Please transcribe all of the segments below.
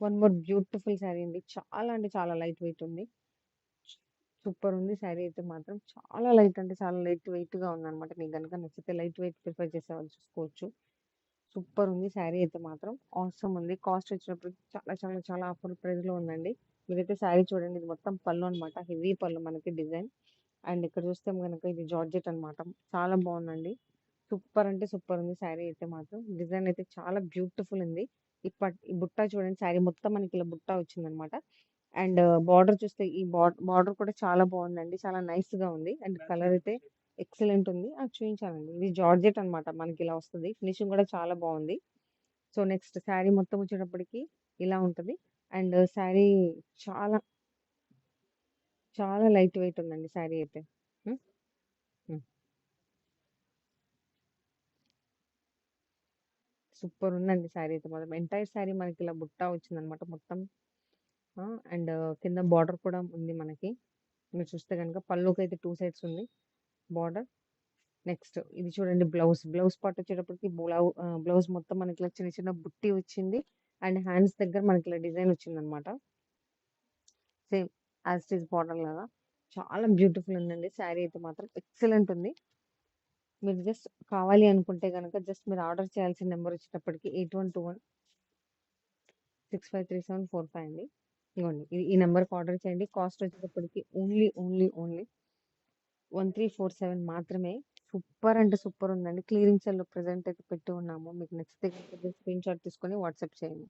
One more beautiful sari అండి. చాలా అంటే చాలా లైట్ వెయిట్ ఉంది. సూపర్ ఉంది శారీ అయితే మాత్రం. చాలా లైట్ అంటే చాలా లైట్ వెయిట్‌గా ఉందనమాట. మీకు గనుక నచ్చితే లైట్ వెయిట్ ప్రిఫర్ చేసేవాళ్ళు చూసుకోవచ్చు. సూపర్ ఉంది శారీ అయితే మాత్రం. ఆసమ్ ఉంది. కాస్ట్ వచ్చేటప్పటికి చాలా చాలా చాలా ఆఫర్ ప్రైస్‌లో ఉందండి. మీరైతే శారీ చూడండి. ఇది మొత్తం పల్లు అనమాట. హెవీ పల్లు మనకి డిజైన్. అండ్ ఇక్కడ చూస్తే గనక ఇది జార్జెట్ అనమాట. చాలా బాగుందండి. సూపర్ అంటే సూపర్ ఉంది శారీ అయితే మాత్రం. డిజైన్ అయితే చాలా బ్యూటిఫుల్ ఉంది. ఈ బుట్ట చూడండి శారీ మొత్తం మనకి ఇలా బుట్ట వచ్చిందనమాట. అండ్ బార్డర్ చూస్తే ఈ బార్డర్ కూడా చాలా బాగుందండి. చాలా నైస్‌గా ఉంది. అండ్ కలర్ అయితే ఎక్సలెంట్ ఉంది. అది చూయించానండి. ఇది జార్జెట్ అనమాట. మనకి ఇలా వస్తది. ఫినిషింగ్ కూడా చాలా బాగుంది. సో, నెక్స్ట్ శారీ మొత్తం వచ్చేటప్పటికి ఇలా ఉంటది. అండ్ శారీ చాలా చాలా లైట్ వెయిట్ ఉందండి శారీ అయితే. హ్మ్. హ్మ్. సూపర్ ఉందండి శారీ అయితే మాత్రం. ఎంటైర్ శారీ మనకి ఇలా బుట్ట వచ్చిందనమాట మొత్తం. అండ్ కింద బార్డర్ కూడా ఉంది మనకి. మీరు చూస్తే గనుక పళ్ళుకైతే 2 సైడ్స్ ఉంది బార్డర్. నెక్స్ట్ ఇది చూడండి బ్లౌజ్. బ్లౌజ్ పార్ట్ వచ్చేటప్పటికి బ్లౌజ్ మొత్తం మనకి ఇలా చిన్న చిన్న బుట్టి వచ్చింది. అండ్ హ్యాండ్స్ దగ్గర మనకి ఇలా డిజైన్ వచ్చిందనమాట. Same as it is border లాగా. చాలా బ్యూటిఫుల్ ఉందండి. శారీ అయితే మాత్రం ఎక్సలెంట్ ఉంది. మీరు జస్ట్ కావాలి అనుకుంటే గనక జస్ట్ మీరు ఆర్డర్ చేయాల్సిన నెంబర్ వచ్చేటప్పటికి 8121653745 అండి. ఇగోండి ఈ నెంబర్‌కి ఆర్డర్ చేయండి. కాస్ట్ వచ్చేటప్పటికి ఓన్లీ 1347 మాత్రమే. సూపర్ అంటే సూపర్ ఉందండి. క్లియరింగ్ సేల్‌లో ప్రెజెంట్ అయితే పెట్టి ఉన్నాము. మీకు నచ్చితే గనుక స్క్రీన్‌షాట్ తీసుకొని వాట్సాప్ చేయండి.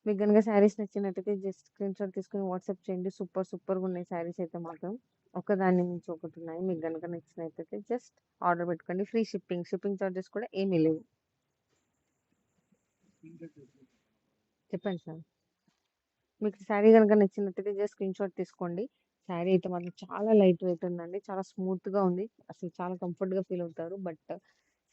మీకు గనుక శారీస్ నచ్చినట్టయితే జస్ట్ స్క్రీన్‌షాట్ తీసుకొని వాట్సాప్ చేయండి. సూపర్‌గున్నాయి శారీస్ అయితే మాత్రం. ఒకదాన్ని మించి ఒకటున్నాయి. మీకు గనుక నచ్చినట్టయితే జస్ట్ ఆర్డర్ పెట్టుకోండి. Free shipping. షిప్పింగ్ చార్జెస్ కూడా ఏమీ లేవు. చెప్పండి సార్. మీకు శారీ గనుక నచ్చినట్టయితే జస్ట్ స్క్రీన్‌షాట్ తీసుకోండి. శారీ అయితే మాత్రం చాలా లైట్ వెయిట్ ఉందండి. చాలా స్మూత్‌గా ఉంది. అసలు చాలా కంఫర్ట్‌గా ఫీల్ అవుతారు. బట్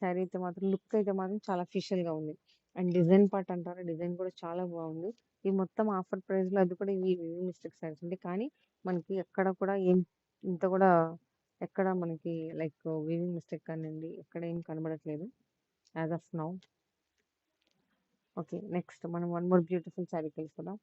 శారీ అయితే మాత్రం లుక్ అయితే మాత్రం చాలా అఫీషియల్‌గా ఉంది. అండ్ డిజైన్ పార్ట్ అంటారా? డిజైన్ కూడా చాలా బాగుంది. ఇది మొత్తం ఆఫర్ ప్రైస్‌లో అది కూడా ఇవి మిస్టేక్ శారీస్ అండి. కానీ మనకి ఎక్కడ కూడా ఏం ఇంత కూడా ఎక్కడ మనకి లైక్ వీవింగ్ మిస్టేక్ కానియండి ఎక్కడ ఏం కనబడట్లేదు. As of now. Okay. Next మనం వన్ మోర్ బ్యూటిఫుల్ శారీకి వెళ్ళిపోదాం.